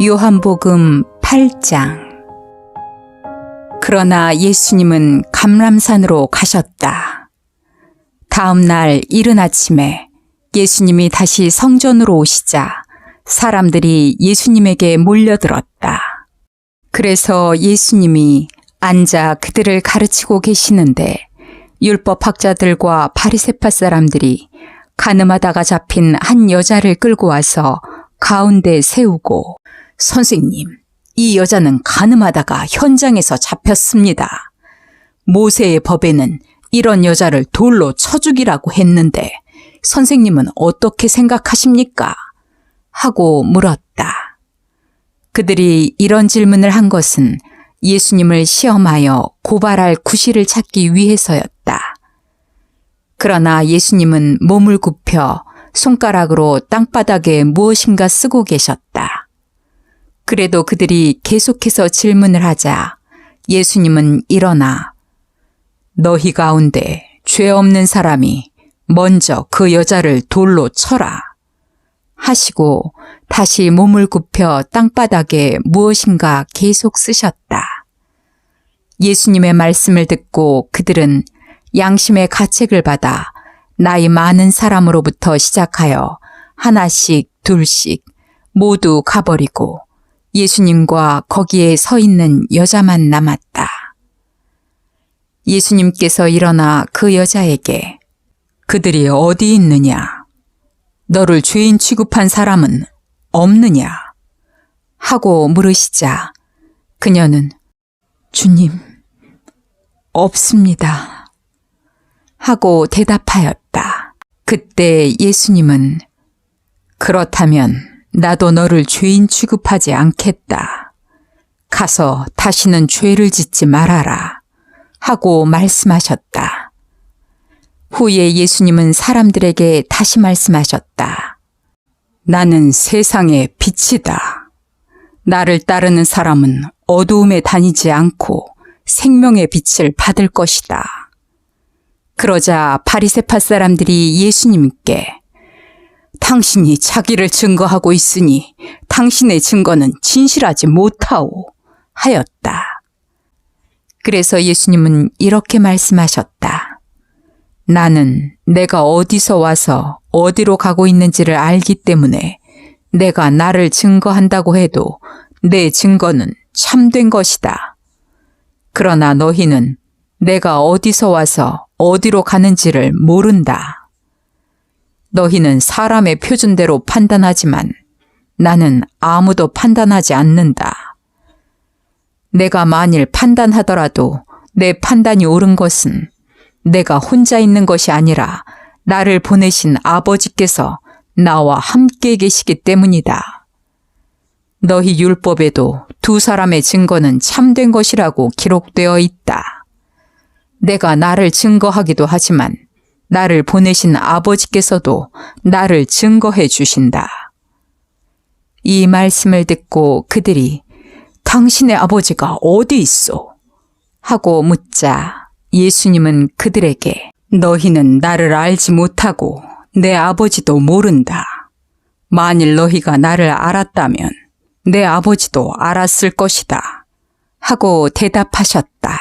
요한복음 8장. 그러나 예수님은 감람산으로 가셨다. 다음 날 이른 아침에 예수님이 다시 성전으로 오시자 사람들이 예수님에게 몰려들었다. 그래서 예수님이 앉아 그들을 가르치고 계시는데 율법학자들과 바리새파 사람들이 가늠하다가 잡힌 한 여자를 끌고 와서 가운데 세우고, 선생님, 이 여자는 가늠하다가 현장에서 잡혔습니다. 모세의 법에는 이런 여자를 돌로 쳐 죽이라고 했는데 선생님은 어떻게 생각하십니까? 하고 물었다. 그들이 이런 질문을 한 것은 예수님을 시험하여 고발할 구실을 찾기 위해서였다. 그러나 예수님은 몸을 굽혀 손가락으로 땅바닥에 무엇인가 쓰고 계셨다. 그래도 그들이 계속해서 질문을 하자 예수님은 일어나 너희 가운데 죄 없는 사람이 먼저 그 여자를 돌로 쳐라 하시고 다시 몸을 굽혀 땅바닥에 무엇인가 계속 쓰셨다. 예수님의 말씀을 듣고 그들은 양심의 가책을 받아 나이 많은 사람으로부터 시작하여 하나씩 둘씩 모두 가버리고 예수님과 거기에 서 있는 여자만 남았다. 예수님께서 일어나 그 여자에게 그들이 어디 있느냐? 너를 죄인 취급한 사람은 없느냐? 하고 물으시자 그녀는 주님, 없습니다. 하고 대답하였다. 그때 예수님은 그렇다면 나도 너를 죄인 취급하지 않겠다. 가서 다시는 죄를 짓지 말아라. 하고 말씀하셨다. 후에 예수님은 사람들에게 다시 말씀하셨다. 나는 세상의 빛이다. 나를 따르는 사람은 어두움에 다니지 않고 생명의 빛을 받을 것이다. 그러자 바리새파 사람들이 예수님께 당신이 자기를 증거하고 있으니 당신의 증거는 진실하지 못하오 하였다. 그래서 예수님은 이렇게 말씀하셨다. 나는 내가 어디서 와서 어디로 가고 있는지를 알기 때문에 내가 나를 증거한다고 해도 내 증거는 참된 것이다. 그러나 너희는 내가 어디서 와서 어디로 가는지를 모른다. 너희는 사람의 표준대로 판단하지만 나는 아무도 판단하지 않는다. 내가 만일 판단하더라도 내 판단이 옳은 것은 내가 혼자 있는 것이 아니라 나를 보내신 아버지께서 나와 함께 계시기 때문이다. 너희 율법에도 두 사람의 증거는 참된 것이라고 기록되어 있다. 내가 나를 증거하기도 하지만 나를 보내신 아버지께서도 나를 증거해 주신다. 이 말씀을 듣고 그들이 당신의 아버지가 어디 있어? 하고 묻자 예수님은 그들에게 너희는 나를 알지 못하고 내 아버지도 모른다. 만일 너희가 나를 알았다면 내 아버지도 알았을 것이다. 하고 대답하셨다.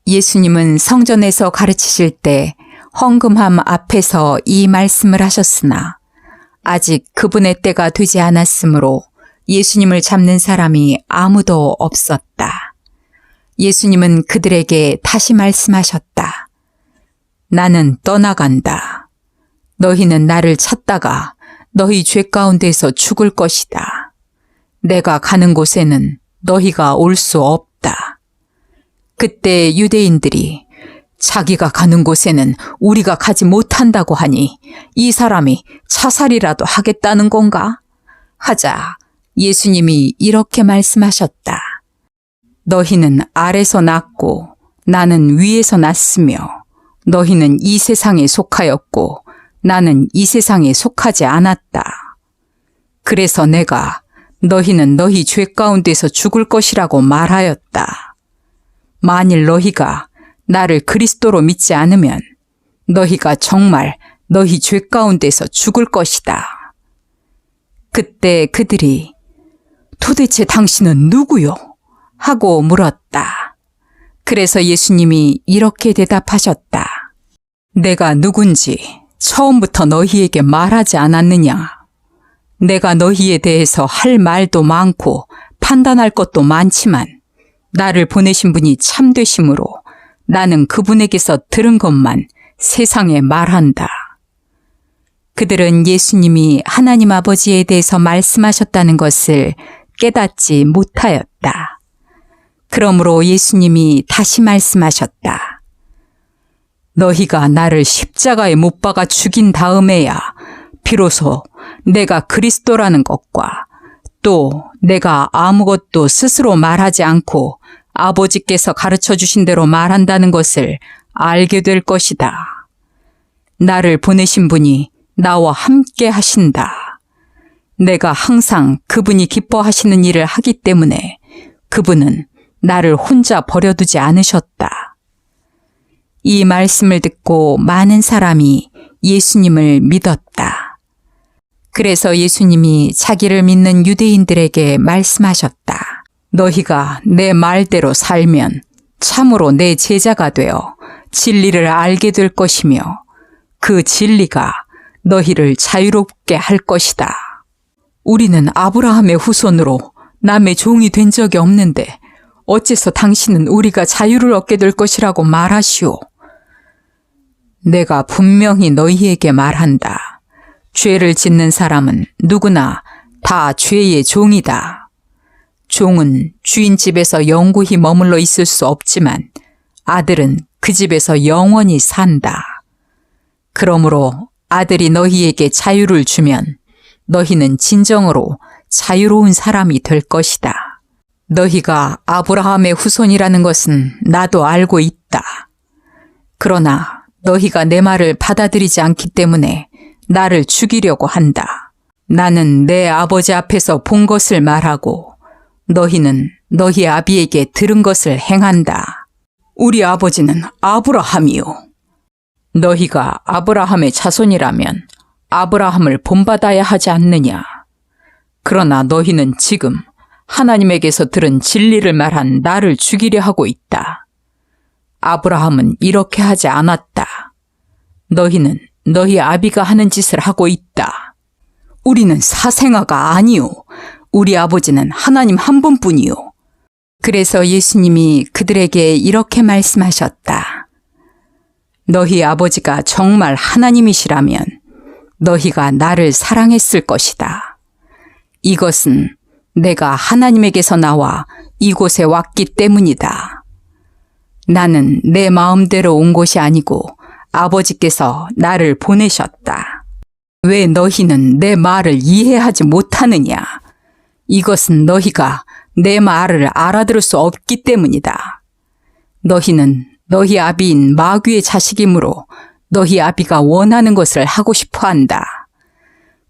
예수님은 성전에서 가르치실 때 헌금함 앞에서 이 말씀을 하셨으나 아직 그분의 때가 되지 않았으므로 예수님을 잡는 사람이 아무도 없었다. 예수님은 그들에게 다시 말씀하셨다. 나는 떠나간다. 너희는 나를 찾다가 너희 죄 가운데서 죽을 것이다. 내가 가는 곳에는 너희가 올 수 없다. 그때 유대인들이 자기가 가는 곳에는 우리가 가지 못한다고 하니 이 사람이 자살이라도 하겠다는 건가? 하자 예수님이 이렇게 말씀하셨다. 너희는 아래서 났고 나는 위에서 났으며 너희는 이 세상에 속하였고 나는 이 세상에 속하지 않았다. 그래서 내가 너희는 너희 죄 가운데서 죽을 것이라고 말하였다. 만일 너희가 나를 그리스도로 믿지 않으면 너희가 정말 너희 죄 가운데서 죽을 것이다. 그때 그들이 도대체 당신은 누구요? 하고 물었다. 그래서 예수님이 이렇게 대답하셨다. 내가 누군지 처음부터 너희에게 말하지 않았느냐? 내가 너희에 대해서 할 말도 많고 판단할 것도 많지만 나를 보내신 분이 참되심으로 나는 그분에게서 들은 것만 세상에 말한다. 그들은 예수님이 하나님 아버지에 대해서 말씀하셨다는 것을 깨닫지 못하였다. 그러므로 예수님이 다시 말씀하셨다. 너희가 나를 십자가에 못 박아 죽인 다음에야 비로소 내가 그리스도라는 것과 또 내가 아무것도 스스로 말하지 않고 아버지께서 가르쳐 주신 대로 말한다는 것을 알게 될 것이다. 나를 보내신 분이 나와 함께 하신다. 내가 항상 그분이 기뻐하시는 일을 하기 때문에 그분은 나를 혼자 버려두지 않으셨다. 이 말씀을 듣고 많은 사람이 예수님을 믿었다. 그래서 예수님이 자기를 믿는 유대인들에게 말씀하셨다. 너희가 내 말대로 살면 참으로 내 제자가 되어 진리를 알게 될 것이며 그 진리가 너희를 자유롭게 할 것이다. 우리는 아브라함의 후손으로 남의 종이 된 적이 없는데 어째서 당신은 우리가 자유를 얻게 될 것이라고 말하시오? 내가 분명히 너희에게 말한다. 죄를 짓는 사람은 누구나 다 죄의 종이다. 종은 주인 집에서 영구히 머물러 있을 수 없지만 아들은 그 집에서 영원히 산다. 그러므로 아들이 너희에게 자유를 주면 너희는 진정으로 자유로운 사람이 될 것이다. 너희가 아브라함의 후손이라는 것은 나도 알고 있다. 그러나 너희가 내 말을 받아들이지 않기 때문에 나를 죽이려고 한다. 나는 내 아버지 앞에서 본 것을 말하고 너희는 너희 아비에게 들은 것을 행한다. 우리 아버지는 아브라함이요. 너희가 아브라함의 자손이라면 아브라함을 본받아야 하지 않느냐. 그러나 너희는 지금 하나님에게서 들은 진리를 말한 나를 죽이려 하고 있다. 아브라함은 이렇게 하지 않았다. 너희는 너희 아비가 하는 짓을 하고 있다. 우리는 사생아가 아니요. 우리 아버지는 하나님 한 분뿐이요. 그래서 예수님이 그들에게 이렇게 말씀하셨다. 너희 아버지가 정말 하나님이시라면 너희가 나를 사랑했을 것이다. 이것은 내가 하나님에게서 나와 이곳에 왔기 때문이다. 나는 내 마음대로 온 것이 아니고 아버지께서 나를 보내셨다. 왜 너희는 내 말을 이해하지 못하느냐? 이것은 너희가 내 말을 알아들을 수 없기 때문이다. 너희는 너희 아비인 마귀의 자식이므로 너희 아비가 원하는 것을 하고 싶어 한다.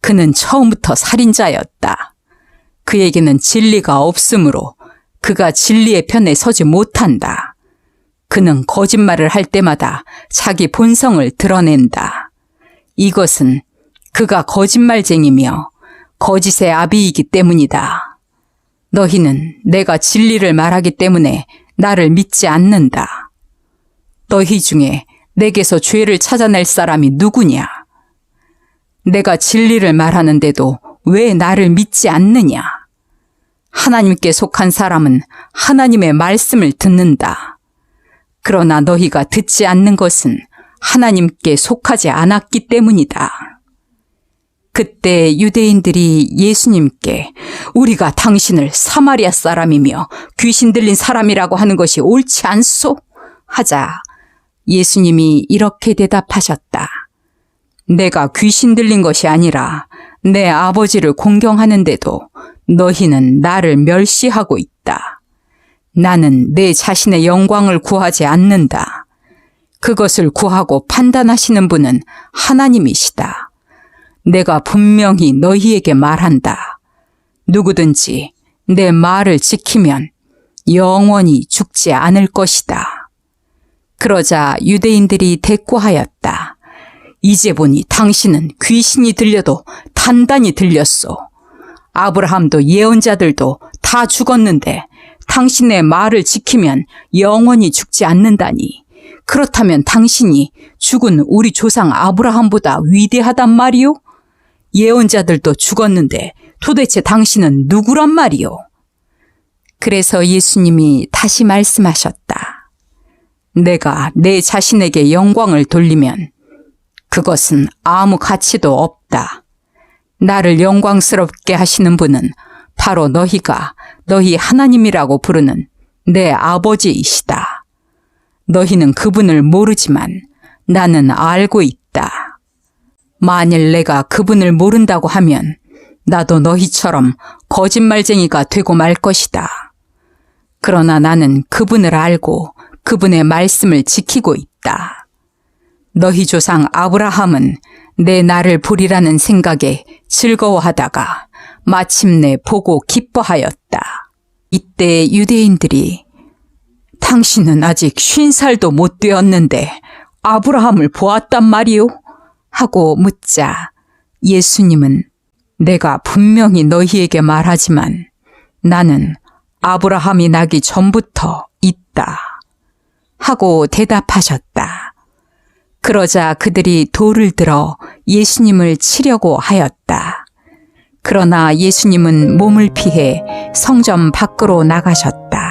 그는 처음부터 살인자였다. 그에게는 진리가 없으므로 그가 진리의 편에 서지 못한다. 그는 거짓말을 할 때마다 자기 본성을 드러낸다. 이것은 그가 거짓말쟁이며 거짓의 아비이기 때문이다. 너희는 내가 진리를 말하기 때문에 나를 믿지 않는다. 너희 중에 내게서 죄를 찾아낼 사람이 누구냐? 내가 진리를 말하는데도 왜 나를 믿지 않느냐? 하나님께 속한 사람은 하나님의 말씀을 듣는다. 그러나 너희가 듣지 않는 것은 하나님께 속하지 않았기 때문이다. 그때 유대인들이 예수님께 우리가 당신을 사마리아 사람이며 귀신 들린 사람이라고 하는 것이 옳지 않소? 하자 예수님이 이렇게 대답하셨다. 내가 귀신 들린 것이 아니라 내 아버지를 공경하는데도 너희는 나를 멸시하고 있다. 나는 내 자신의 영광을 구하지 않는다. 그것을 구하고 판단하시는 분은 하나님이시다. 내가 분명히 너희에게 말한다. 누구든지 내 말을 지키면 영원히 죽지 않을 것이다. 그러자 유대인들이 대꾸하였다. 이제 보니 당신은 귀신이 들려도 단단히 들렸소. 아브라함도 예언자들도 다 죽었는데 당신의 말을 지키면 영원히 죽지 않는다니. 그렇다면 당신이 죽은 우리 조상 아브라함보다 위대하단 말이요? 예언자들도 죽었는데 도대체 당신은 누구란 말이요? 그래서 예수님이 다시 말씀하셨다. 내가 내 자신에게 영광을 돌리면 그것은 아무 가치도 없다. 나를 영광스럽게 하시는 분은 바로 너희가 너희 하나님이라고 부르는 내 아버지이시다. 너희는 그분을 모르지만 나는 알고 있다. 만일 내가 그분을 모른다고 하면 나도 너희처럼 거짓말쟁이가 되고 말 것이다. 그러나 나는 그분을 알고 그분의 말씀을 지키고 있다. 너희 조상 아브라함은 내 나를 보리라는 생각에 즐거워하다가 마침내 보고 기뻐하였다. 이때 유대인들이 당신은 아직 50살도 못 되었는데 아브라함을 보았단 말이오? 하고 묻자 예수님은 내가 분명히 너희에게 말하지만 나는 아브라함이 나기 전부터 있다. 하고 대답하셨다. 그러자 그들이 돌을 들어 예수님을 치려고 하였다. 그러나 예수님은 몸을 피해 성전 밖으로 나가셨다.